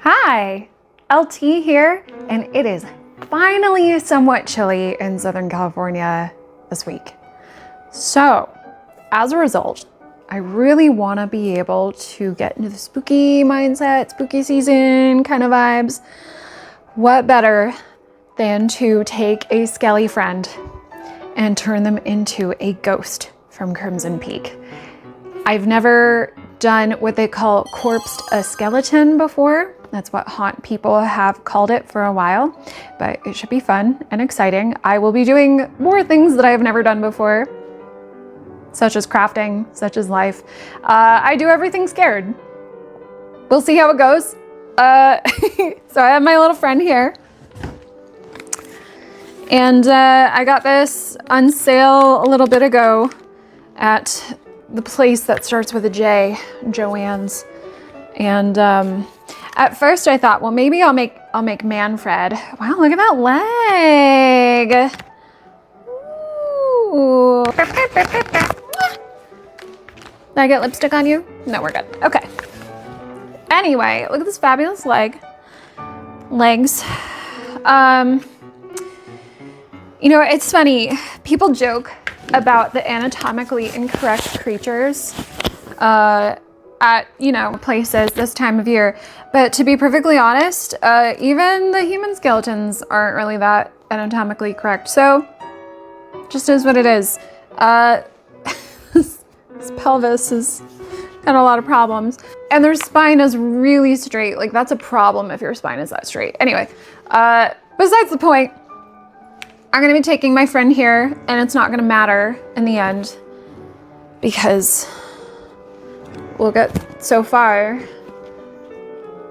Hi, LT here, and it is finally somewhat chilly in Southern California this week. So, as a result, I really want to be able to get into the spooky mindset, spooky season kind of vibes. What better than to take a skelly friend and turn them into a ghost from Crimson Peak. I've never done what they call corpsed a skeleton before. That's what haunt people have called it for a while, but it should be fun and exciting. I will be doing more things that I have never done before, such as crafting, such as life. I do everything scared. We'll see how it goes. So I have my little friend here. And I got this on sale a little bit ago at the place that starts with a J, Joanne's. And at first I thought, well, maybe I'll make Manfred. Wow, look at that leg. Ooh. Did I get lipstick on you? No, we're good. Okay. Anyway, look at this fabulous legs. You know, it's funny. People joke about the anatomically incorrect creatures at, you know, places this time of year. But to be perfectly honest, even the human skeletons aren't really that anatomically correct. So, just is what it is. This pelvis has got a lot of problems. And their spine is really straight. Like, that's a problem if your spine is that straight. Anyway, besides the point, I'm gonna be taking my friend here, and it's not gonna matter in the end because we'll get so far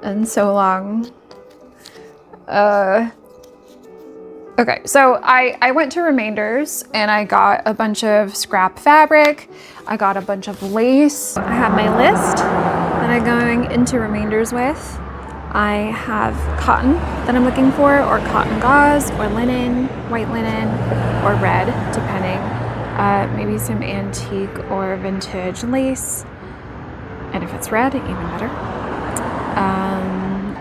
and so long. Okay, so I went to Remainders and I got a bunch of scrap fabric. I got a bunch of lace. I have my list that I'm going into Remainders with. I have cotton that I'm looking for, or cotton gauze, or linen, white linen, or red, depending. Maybe some antique or vintage lace. And if it's red, even better.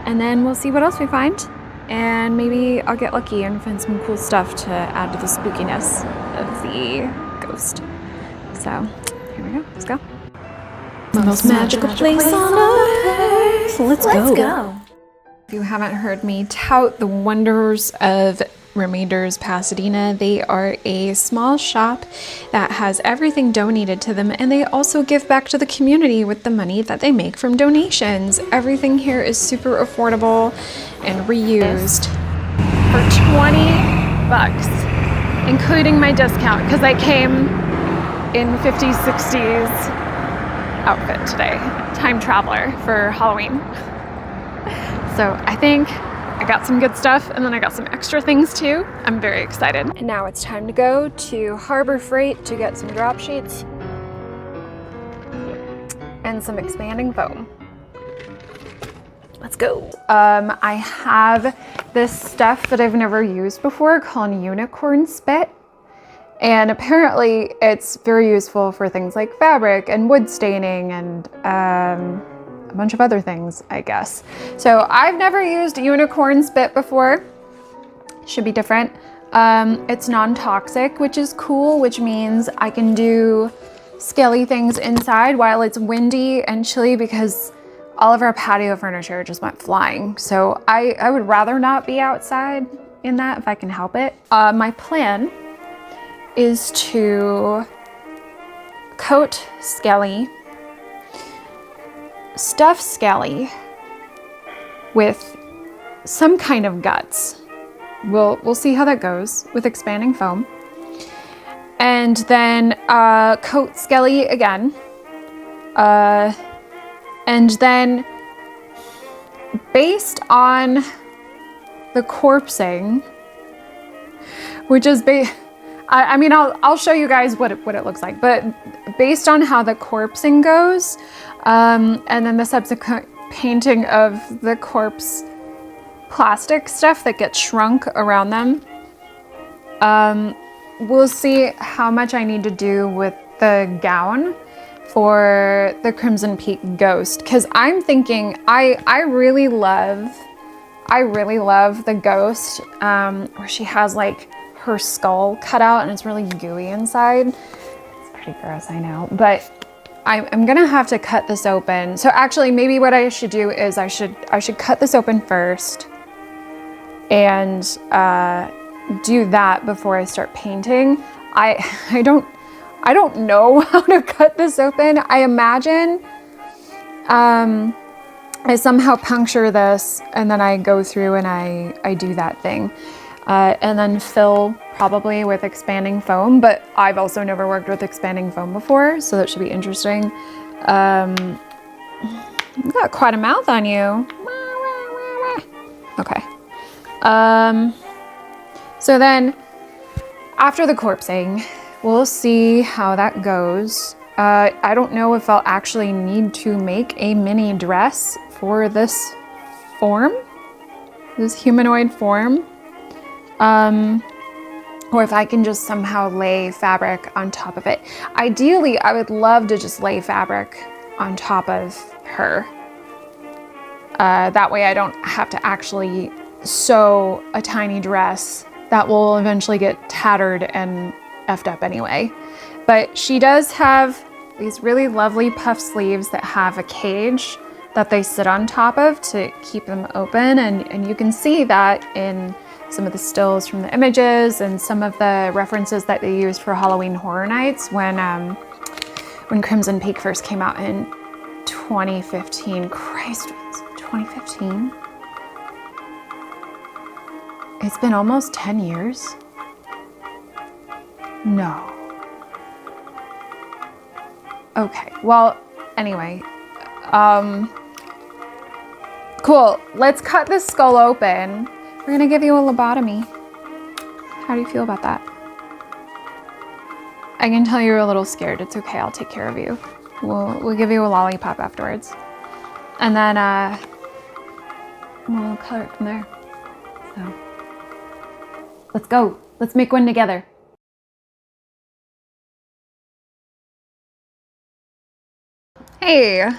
And then we'll see what else we find. And maybe I'll get lucky and find some cool stuff to add to the spookiness of the ghost. So, here we go. Let's go. The most magical place on earth. Let's go. If you haven't heard me tout the wonders of Remainders Pasadena, they are a small shop that has everything donated to them, and they also give back to the community with the money that they make from donations. Everything here is super affordable and reused. For 20 bucks, including my discount, because I came in 50s, 60s outfit today. Time traveler for Halloween. So I think I got some good stuff, and then I got some extra things too. I'm very excited. And now it's time to go to Harbor Freight to get some drop sheets and some expanding foam. Let's go. I have this stuff that I've never used before called unicorn spit. And apparently it's very useful for things like fabric and wood staining and a bunch of other things, I guess. So I've never used unicorn spit before. Should be different. It's non-toxic, which is cool, which means I can do skelly things inside while it's windy and chilly, because all of our patio furniture just went flying. So I would rather not be outside in that if I can help it. My plan is to coat skelly, stuff skelly with some kind of guts. We'll see how that goes with expanding foam. And then coat skelly again. And then based on the corpsing, which is I mean, I'll show you guys what it looks like, but based on how the corpsing goes, and then the subsequent painting of the corpse plastic stuff that gets shrunk around them, we'll see how much I need to do with the gown for the Crimson Peak Ghost, because I'm thinking I really love the ghost where she has like her skull cut out and it's really gooey inside. It's pretty gross, I know, but I'm gonna have to cut this open. So actually, maybe what I should do is I should cut this open first and do that before I start painting. I don't know how to cut this open. I imagine I somehow puncture this and then I go through and I do that thing. And then fill probably with expanding foam, but I've also never worked with expanding foam before, so that should be interesting. You've got quite a mouth on you. Okay. So then after the corpsing, we'll see how that goes. I don't know if I'll actually need to make a mini dress for this form, this humanoid form. Or if I can just somehow lay fabric on top of it. Ideally, I would love to just lay fabric on top of her. That way I don't have to actually sew a tiny dress that will eventually get tattered and effed up anyway. But she does have these really lovely puff sleeves that have a cage that they sit on top of to keep them open. And you can see that in some of the stills from the images and some of the references that they used for Halloween Horror Nights when Crimson Peak first came out in 2015. Christ, was it 2015? It's been almost 10 years? No. Okay, well, anyway, cool. Let's cut this skull open. We're gonna give you a lobotomy. How do you feel about that? I can tell you're a little scared. It's okay, I'll take care of you. We'll give you a lollipop afterwards. And then we'll color it from there. So let's go. Let's make one together. Hey,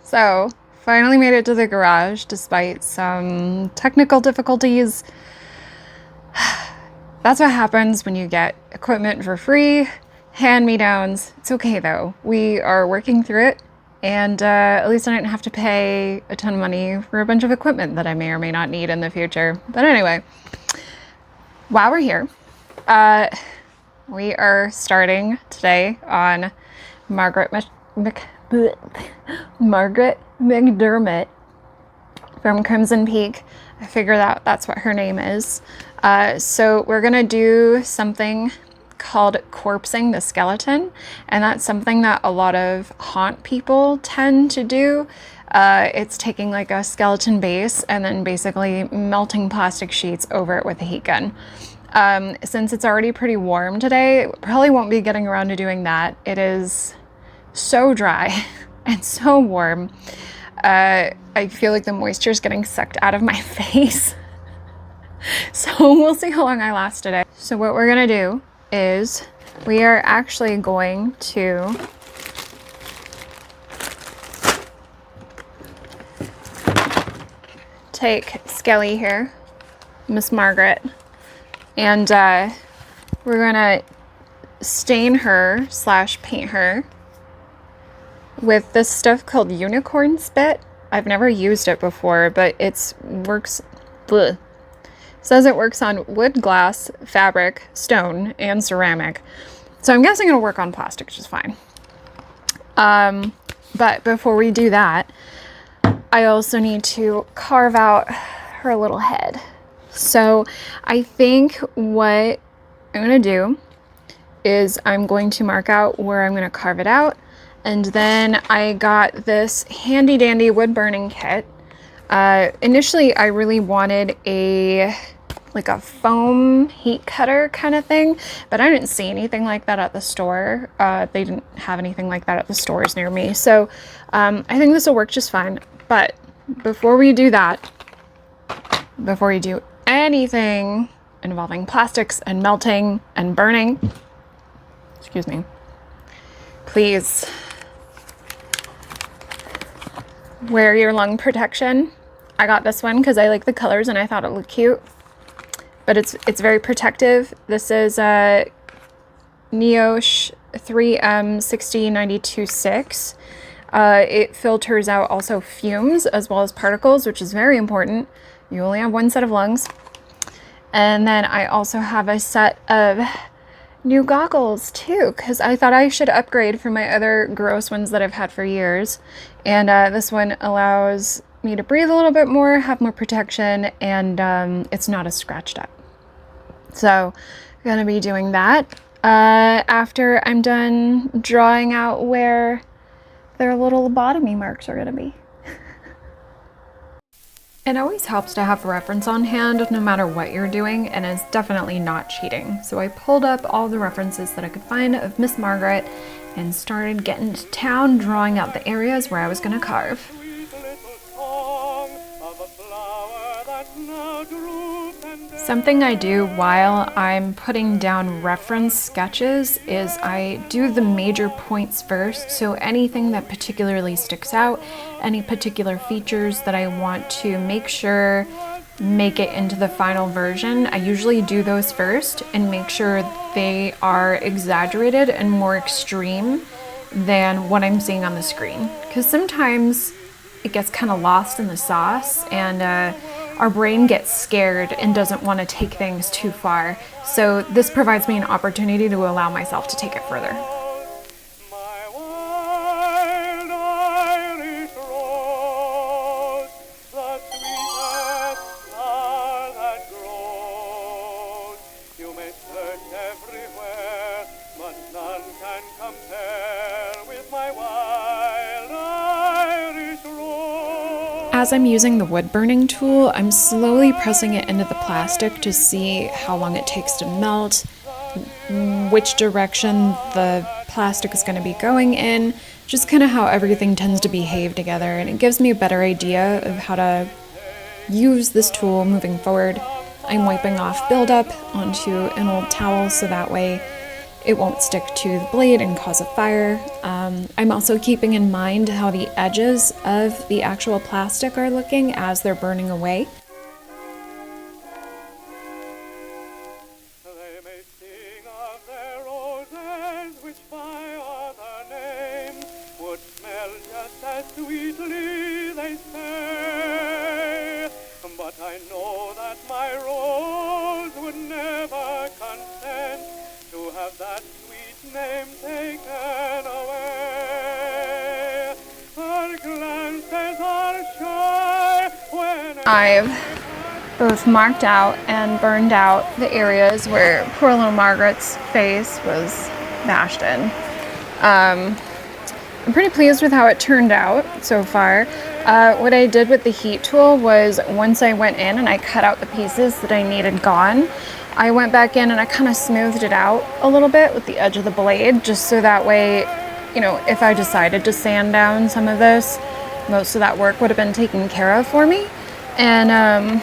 so finally made it to the garage despite some technical difficulties. That's what happens when you get equipment for free, hand-me-downs. It's okay though. We are working through it, and at least I didn't have to pay a ton of money for a bunch of equipment that I may or may not need in the future. But anyway, while we're here, we are starting today on Margaret McDermott from Crimson Peak. I figured out that's what her name is. So we're gonna do something called corpsing the skeleton, and that's something that a lot of haunt people tend to do. It's taking like a skeleton base and then basically melting plastic sheets over it with a heat gun. Since it's already pretty warm today, probably won't be getting around to doing that. It is so dry and so warm. I feel like the moisture is getting sucked out of my face. So we'll see how long I last today. So what we're gonna do is we are actually going to take Skelly here, Miss Margaret, and we're gonna stain her / paint her with this stuff called unicorn spit. I've never used it before, but it works. Bleh. Says it works on wood, glass, fabric, stone, and ceramic. So I'm guessing it'll work on plastic just fine. But before we do that, I also need to carve out her little head. So I think what I'm gonna do is I'm going to mark out where I'm gonna carve it out. And then I got this handy dandy wood burning kit. Initially I really wanted like a foam heat cutter kind of thing, but I didn't see anything like that at the store. They didn't have anything like that at the stores near me. So I think this will work just fine. But before we do that, before we do anything involving plastics and melting and burning, excuse me, please wear your lung protection. I got this one because I like the colors and I thought it looked cute. But it's very protective. This is a Neosh 3M6092-6. It filters out also fumes as well as particles, which is very important. You only have one set of lungs. And then I also have a set of new goggles too, because I thought I should upgrade from my other gross ones that I've had for years. And this one allows me to breathe a little bit more, have more protection, and it's not as scratched up. So I'm gonna be doing that after I'm done drawing out where their little lobotomy marks are gonna be. It always helps to have a reference on hand no matter what you're doing, and it's definitely not cheating. So I pulled up all the references that I could find of Miss Margaret and started getting to town drawing out the areas where I was gonna carve. Something I do while I'm putting down reference sketches is I do the major points first, so anything that particularly sticks out, any particular features that I want to make sure make it into the final version, I usually do those first and make sure they are exaggerated and more extreme than what I'm seeing on the screen. Because sometimes it gets kind of lost in the sauce, and our brain gets scared and doesn't want to take things too far. So this provides me an opportunity to allow myself to take it further. As I'm using the wood burning tool, I'm slowly pressing it into the plastic to see how long it takes to melt, which direction the plastic is going to be going in, just kind of how everything tends to behave together, and it gives me a better idea of how to use this tool moving forward. I'm wiping off buildup onto an old towel so that way it won't stick to the blade and cause a fire. I'm also keeping in mind how the edges of the actual plastic are looking as they're burning away. They may sing of their roses, which by other names would smell just as sweetly, they say. But I know that my rose would never consent to have that sweet name taken away. Her glances are shy when I've both marked out and burned out the areas where poor little Margaret's face was bashed in. I'm pretty pleased with how it turned out so far. What I did with the heat tool was once I went in and I cut out the pieces that I needed gone, I went back in and I kind of smoothed it out a little bit with the edge of the blade, just so that way, you know, if I decided to sand down some of this, most of that work would have been taken care of for me. And,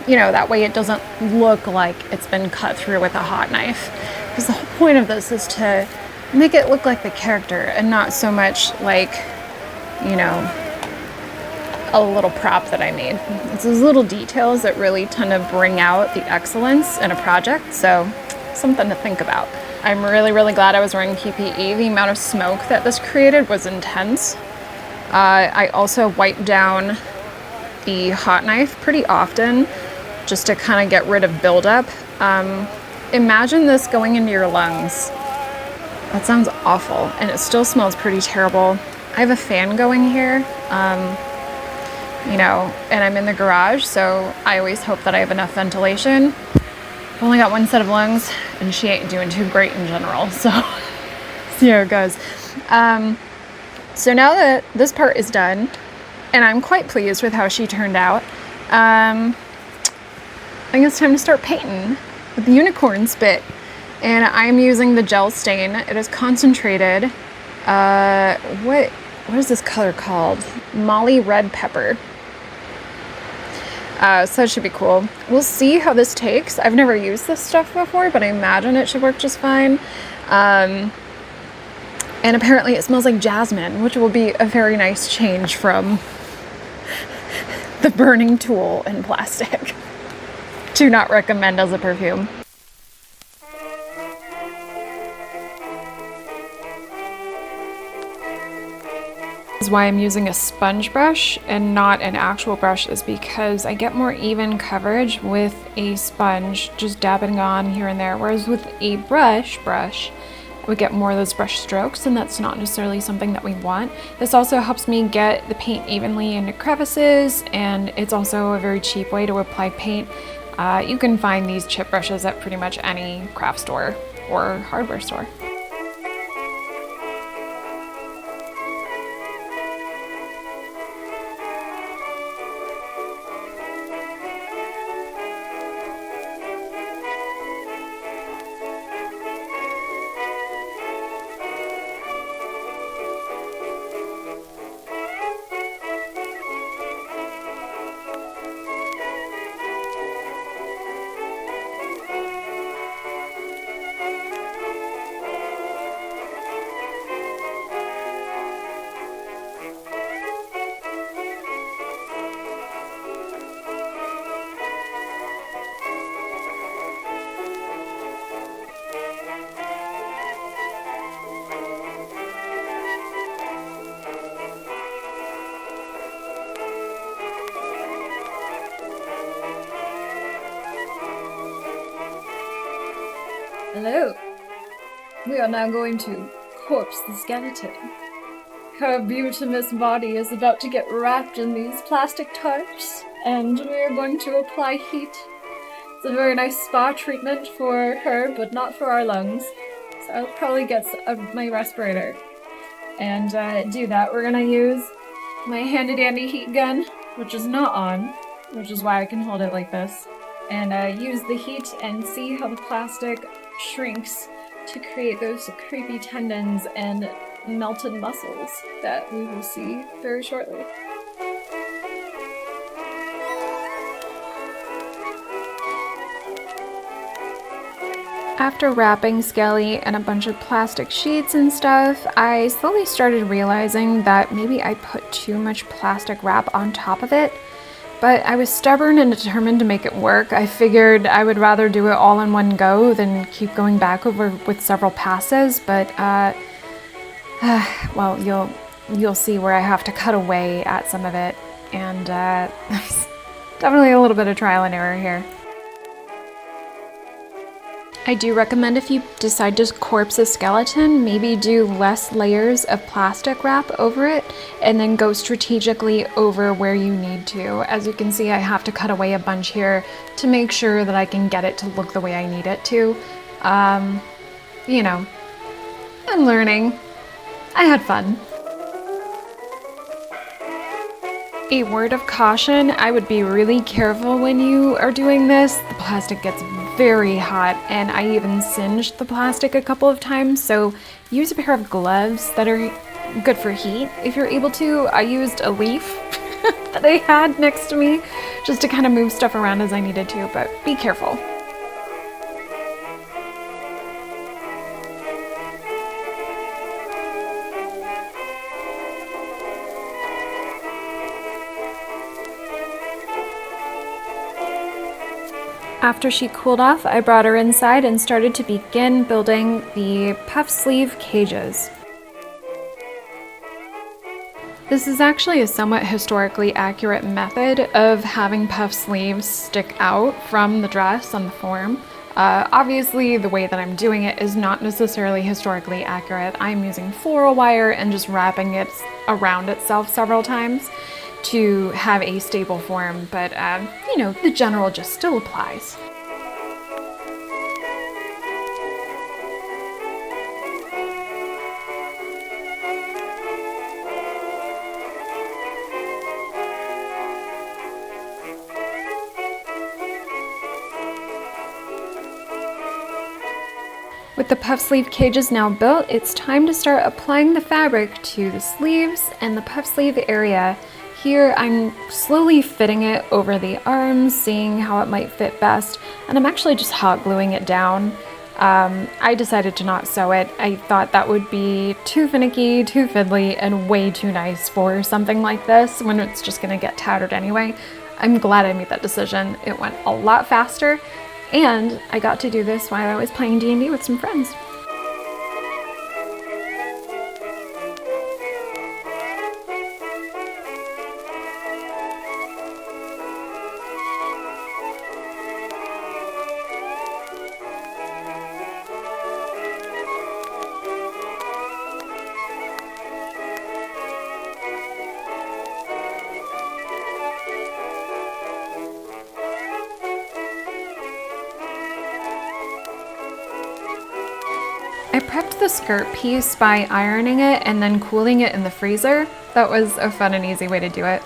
you know, that way it doesn't look like it's been cut through with a hot knife. Because the whole point of this is to make it look like the character and not so much like, you know, a little prop that I made. It's those little details that really tend to bring out the excellence in a project, so something to think about. I'm really, really glad I was wearing PPE. The amount of smoke that this created was intense. I also wiped down the hot knife pretty often just to kind of get rid of buildup. Imagine this going into your lungs. That sounds awful, and it still smells pretty terrible. I have a fan going here. You know, and I'm in the garage, so I always hope that I have enough ventilation. I've only got one set of lungs, and she ain't doing too great in general, so see how it goes. So now that this part is done, and I'm quite pleased with how she turned out, I think it's time to start painting with the unicorn spit. And I'm using the gel stain. It is concentrated. What is this color called? Molly Red Pepper. So that should be cool. We'll see how this takes. I've never used this stuff before, but I imagine it should work just fine. And apparently it smells like jasmine, which will be a very nice change from the burning tool in plastic. Do not recommend as a perfume. Why I'm using a sponge brush and not an actual brush is because I get more even coverage with a sponge just dabbing on here and there, whereas with a brush, I would get more of those brush strokes, and that's not necessarily something that we want. This also helps me get the paint evenly into crevices, and it's also a very cheap way to apply paint. You can find these chip brushes at pretty much any craft store or hardware store. Hello. We are now going to corpse the skeleton. Her beauteous body is about to get wrapped in these plastic tarps, and we are going to apply heat. It's a very nice spa treatment for her, but not for our lungs. So I'll probably get my respirator and do that. We're gonna use my handy-dandy heat gun, which is not on, which is why I can hold it like this, and use the heat and see how the plastic shrinks to create those creepy tendons and melted muscles that we will see very shortly. After wrapping Skelly in a bunch of plastic sheets and stuff, I slowly started realizing that maybe I put too much plastic wrap on top of it. But I was stubborn and determined to make it work. I figured I would rather do it all in one go than keep going back over with several passes, but well, you'll see where I have to cut away at some of it, and there's definitely a little bit of trial and error here. I do recommend if you decide to corpse a skeleton, maybe do less layers of plastic wrap over it and then go strategically over where you need to. As you can see, I have to cut away a bunch here to make sure that I can get it to look the way I need it to. You know, I'm learning. I had fun. A word of caution, I would be really careful when you are doing this. The plastic gets very hot, and I even singed the plastic a couple of times, so use a pair of gloves that are good for heat if you're able to. I used a leaf that I had next to me just to kind of move stuff around as I needed to, but be careful. After she cooled off, I brought her inside and started to begin building the puff sleeve cages. This is actually a somewhat historically accurate method of having puff sleeves stick out from the dress on the form. Obviously, the way that I'm doing it is not necessarily historically accurate. I'm using floral wire and just wrapping it around itself several times to have a stable form, but you know, the general gist still applies. With the puff sleeve cages now built, it's time to start applying the fabric to the sleeves and the puff sleeve area. Here I'm slowly fitting it over the arms, seeing how it might fit best, and I'm actually just hot gluing it down. I decided to not sew it. I thought that would be too finicky, too fiddly, and way too nice for something like this when it's just gonna get tattered anyway. I'm glad I made that decision. It went a lot faster, and I got to do this while I was playing D&D with some friends. I prepped the skirt piece by ironing it and then cooling it in the freezer. That was a fun and easy way to do it.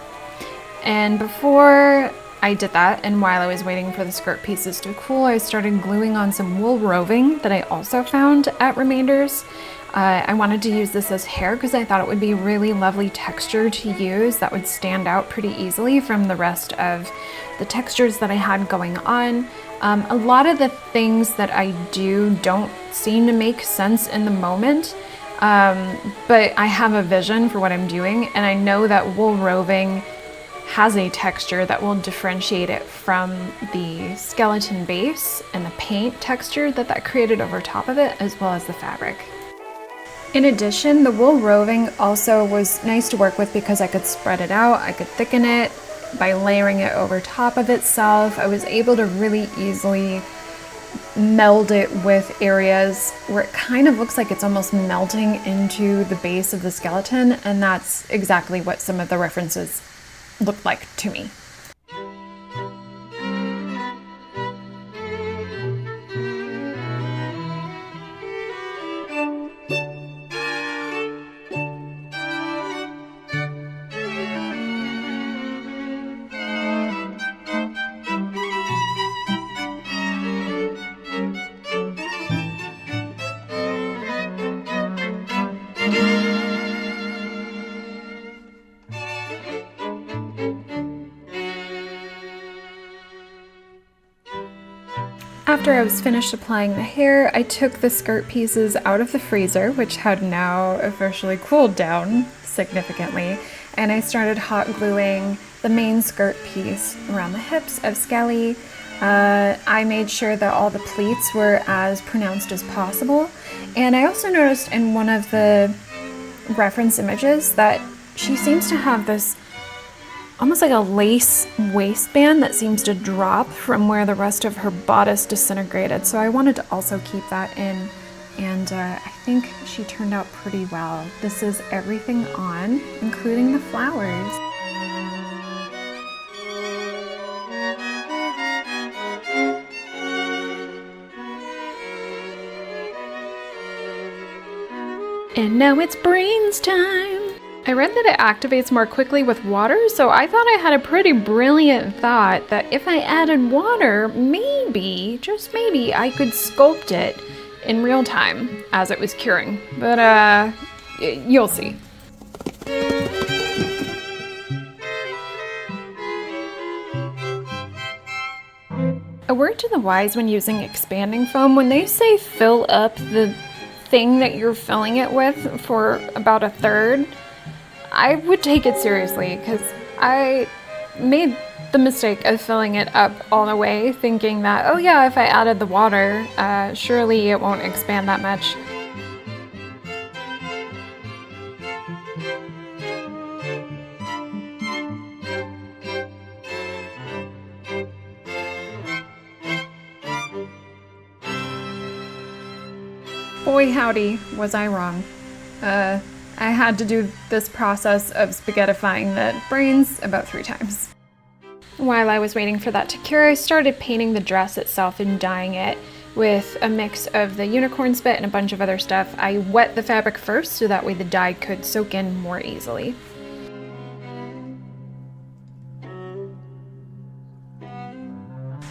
And before I did that, and while I was waiting for the skirt pieces to cool, I started gluing on some wool roving that I also found at Remainders. I wanted to use this as hair because I thought it would be a really lovely texture to use that would stand out pretty easily from the rest of the textures that I had going on. A lot of the things that I do don't seem to make sense in the moment, but I have a vision for what I'm doing, and I know that wool roving has a texture that will differentiate it from the skeleton base and the paint texture that created over top of it, as well as the fabric. In addition, the wool roving also was nice to work with because I could spread it out, I could thicken it by layering it over top of itself. I was able to really easily meld it with areas where it kind of looks like it's almost melting into the base of the skeleton, and that's exactly what some of the references looked like to me. After I was finished applying the hair, I took the skirt pieces out of the freezer, which had now officially cooled down significantly, and I started hot gluing the main skirt piece around the hips of Skelly. I made sure that all the pleats were as pronounced as possible, and I also noticed in one of the reference images that she seems to have this almost like a lace waistband that seems to drop from where the rest of her bodice disintegrated. So I wanted to also keep that in, and I think she turned out pretty well. This is everything on, including the flowers. And now it's brains time! I read that it activates more quickly with water, so I thought I had a pretty brilliant thought that if I added water, maybe, just maybe, I could sculpt it in real time as it was curing. But, you'll see. A word to the wise when using expanding foam: when they say fill up the thing that you're filling it with for about a third, I would take it seriously, because I made the mistake of filling it up all the way, thinking that, oh yeah, if I added the water, surely it won't expand that much. Boy howdy, was I wrong. I had to do this process of spaghettifying the brains about 3 times. While I was waiting for that to cure, I started painting the dress itself and dyeing it with a mix of the unicorn spit and a bunch of other stuff. I wet the fabric first so that way the dye could soak in more easily.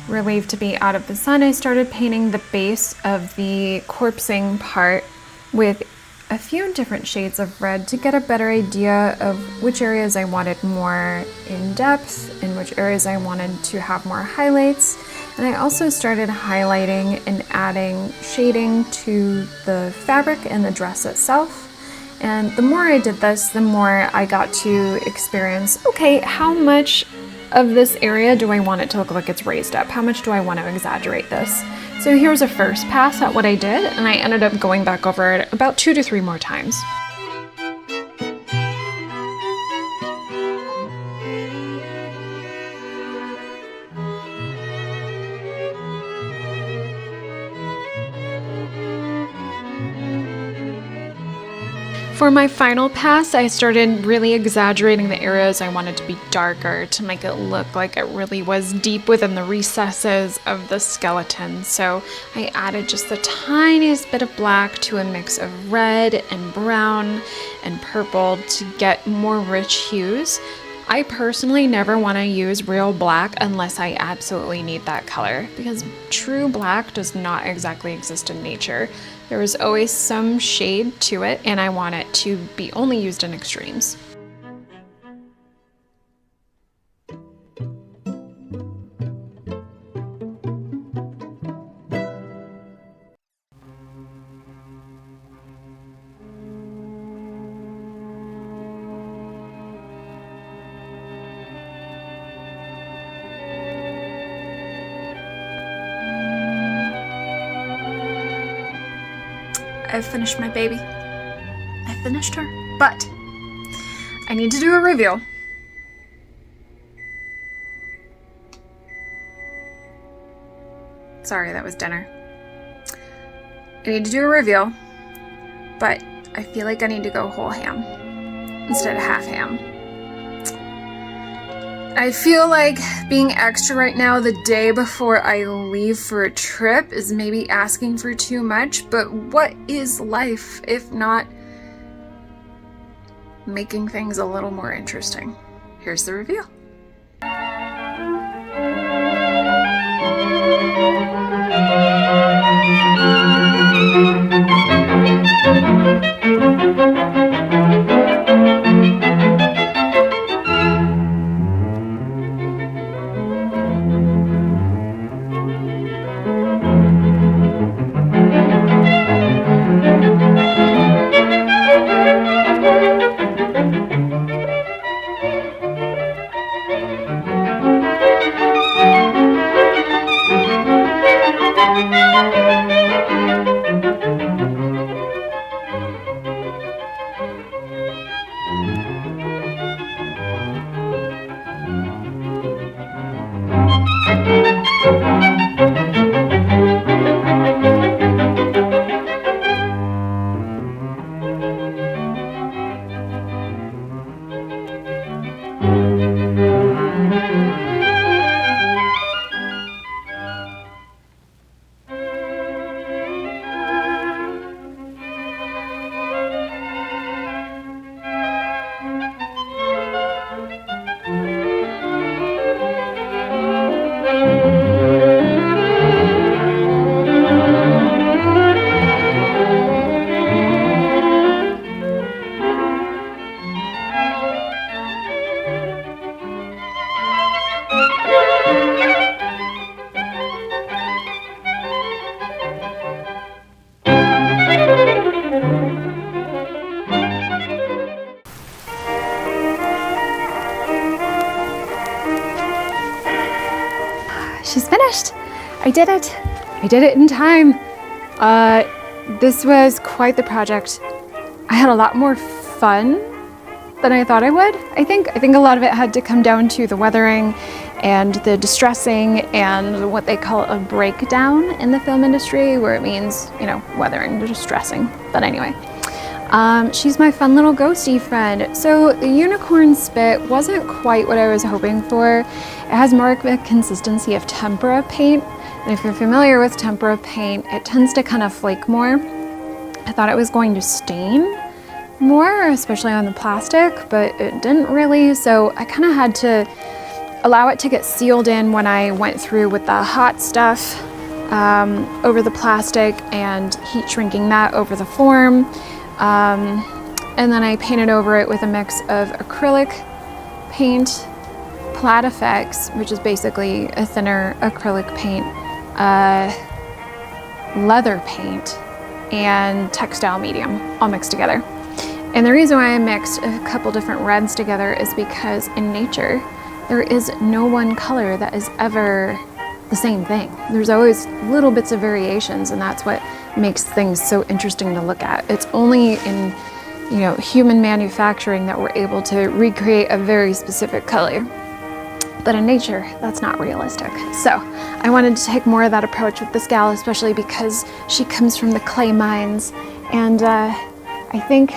Relieved to be out of the sun, I started painting the base of the corpsing part with a few different shades of red to get a better idea of which areas I wanted more in depth and which areas I wanted to have more highlights. And I also started highlighting and adding shading to the fabric and the dress itself. And the more I did this, the more I got to experience, okay, how much of this area do I want it to look like it's raised up? How much do I want to exaggerate this? So here's a first pass at what I did, and I ended up going back over it about 2 to 3 more times. For my final pass, I started really exaggerating the areas I wanted to be darker to make it look like it really was deep within the recesses of the skeleton. So I added just the tiniest bit of black to a mix of red and brown and purple to get more rich hues. I personally never want to use real black unless I absolutely need that color, because true black does not exactly exist in nature. There is always some shade to it, and I want it to be only used in extremes. I've finished my baby. I finished her, but I need to do a reveal. Sorry, that was dinner. I need to do a reveal, but I feel like I need to go whole ham instead of half ham. I feel like being extra right now the day before I leave for a trip is maybe asking for too much, but what is life if not making things a little more interesting? Here's the reveal. She's finished. I did it. I did it in time. This was quite the project. I had a lot more fun than I thought I would. I think a lot of it had to come down to the weathering and the distressing and what they call a breakdown in the film industry, where it means, you know, weathering, distressing. But anyway, she's my fun little ghosty friend. So the unicorn spit wasn't quite what I was hoping for. It has more of a consistency of tempera paint. And if you're familiar with tempera paint, it tends to kind of flake more. I thought it was going to stain more, especially on the plastic, but it didn't really. So I kind of had to allow it to get sealed in when I went through with the hot stuff over the plastic and heat shrinking that over the form. And then I painted over it with a mix of acrylic paint, Plat Effects, which is basically a thinner acrylic paint, leather paint, and textile medium all mixed together. And the reason why I mixed a couple different reds together is because in nature, there is no one color that is ever the same thing. There's always little bits of variations, and that's what makes things so interesting to look at. It's only in, you know, human manufacturing that we're able to recreate a very specific color. But in nature, that's not realistic. So I wanted to take more of that approach with this gal, especially because she comes from the clay mines, and I think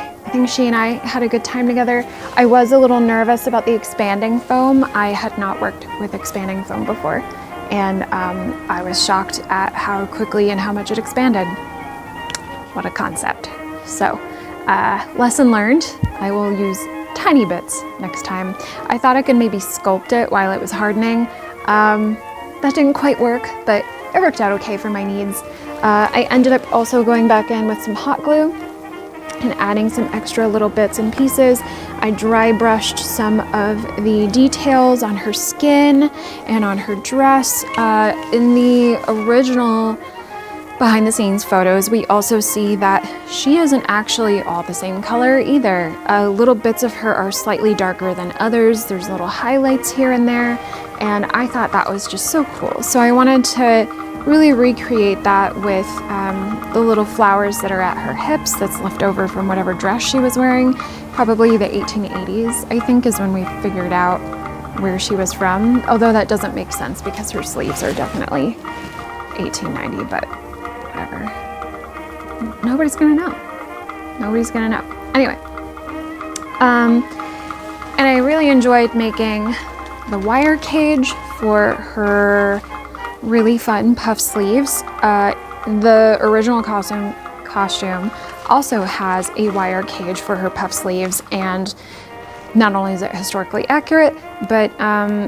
she and I had a good time together. I was a little nervous about the expanding foam. I had not worked with expanding foam before, and I was shocked at how quickly and how much it expanded. What a concept. So, lesson learned. I will use tiny bits next time. I thought I could maybe sculpt it while it was hardening. That didn't quite work, but it worked out okay for my needs. I ended up also going back in with some hot glue and adding some extra little bits and pieces. I dry brushed some of the details on her skin and on her dress. In the original behind the scenes photos, we also see that she isn't actually all the same color either. Little bits of her are slightly darker than others. There's little highlights here and there, and I thought that was just so cool. So I wanted to really recreate that with the little flowers that are at her hips that's left over from whatever dress she was wearing. Probably the 1880s, I think, is when we figured out where she was from. Although that doesn't make sense because her sleeves are definitely 1890, but whatever. Nobody's gonna know. Nobody's gonna know. Anyway, and I really enjoyed making the wire cage for her really fun puff sleeves. The original costume also has a wire cage for her puff sleeves, and not only is it historically accurate, but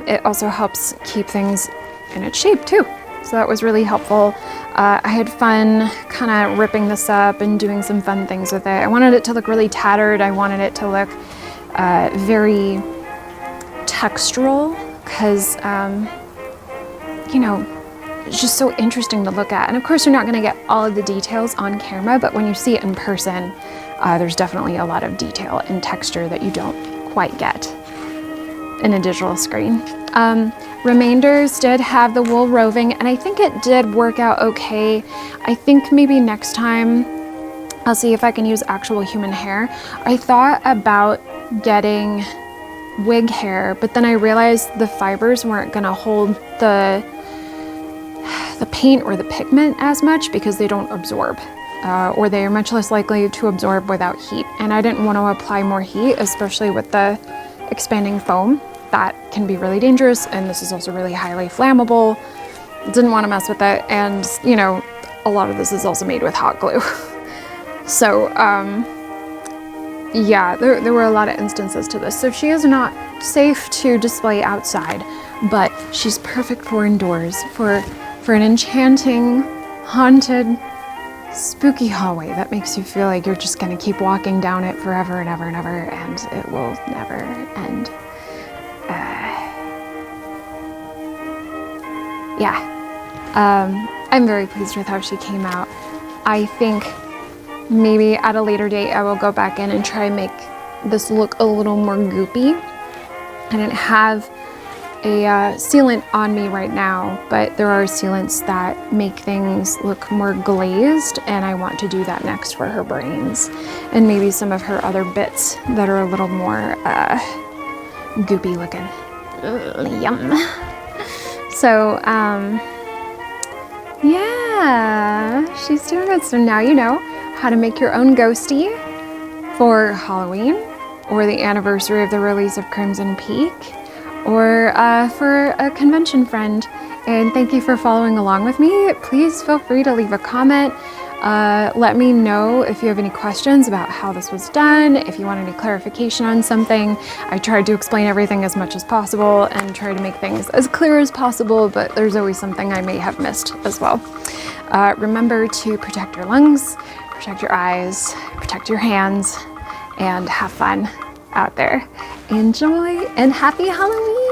it also helps keep things in its shape too. So that was really helpful. I had fun kind of ripping this up and doing some fun things with it. I wanted it to look really tattered. I wanted it to look very textural, because you know, it's just so interesting to look at. And of course, you're not going to get all of the details on camera, but when you see it in person, there's definitely a lot of detail and texture that you don't quite get in a digital screen. Remainders did have the wool roving, and I think it did work out okay. I think maybe next time I'll see if I can use actual human hair. I thought about getting wig hair, but then I realized the fibers weren't going to hold the paint or the pigment as much because they don't absorb, or they are much less likely to absorb without heat. And I didn't want to apply more heat, especially with the expanding foam. That can be really dangerous, and this is also really highly flammable. Didn't want to mess with it, and you know, a lot of this is also made with hot glue. So yeah, there were a lot of instances to this. So she is not safe to display outside, but she's perfect for indoors, for an enchanting, haunted, spooky hallway that makes you feel like you're just gonna keep walking down it forever and ever and ever, and it will never end. I'm very pleased with how she came out. I think maybe at a later date I will go back in and try and make this look a little more goopy. I didn't have a sealant on me right now, but there are sealants that make things look more glazed, and I want to do that next for her brains and maybe some of her other bits that are a little more goopy looking. Ugh, yum. So yeah, she's doing good. So now you know how to make your own ghostie for Halloween, or the anniversary of the release of Crimson Peak, or for a convention friend. And thank you for following along with me. Please feel free to leave a comment. Let me know if you have any questions about how this was done, if you want any clarification on something. I tried to explain everything as much as possible and try to make things as clear as possible, but there's always something I may have missed as well. Remember to protect your lungs, protect your eyes, protect your hands, and have fun out there. Enjoy and happy Halloween!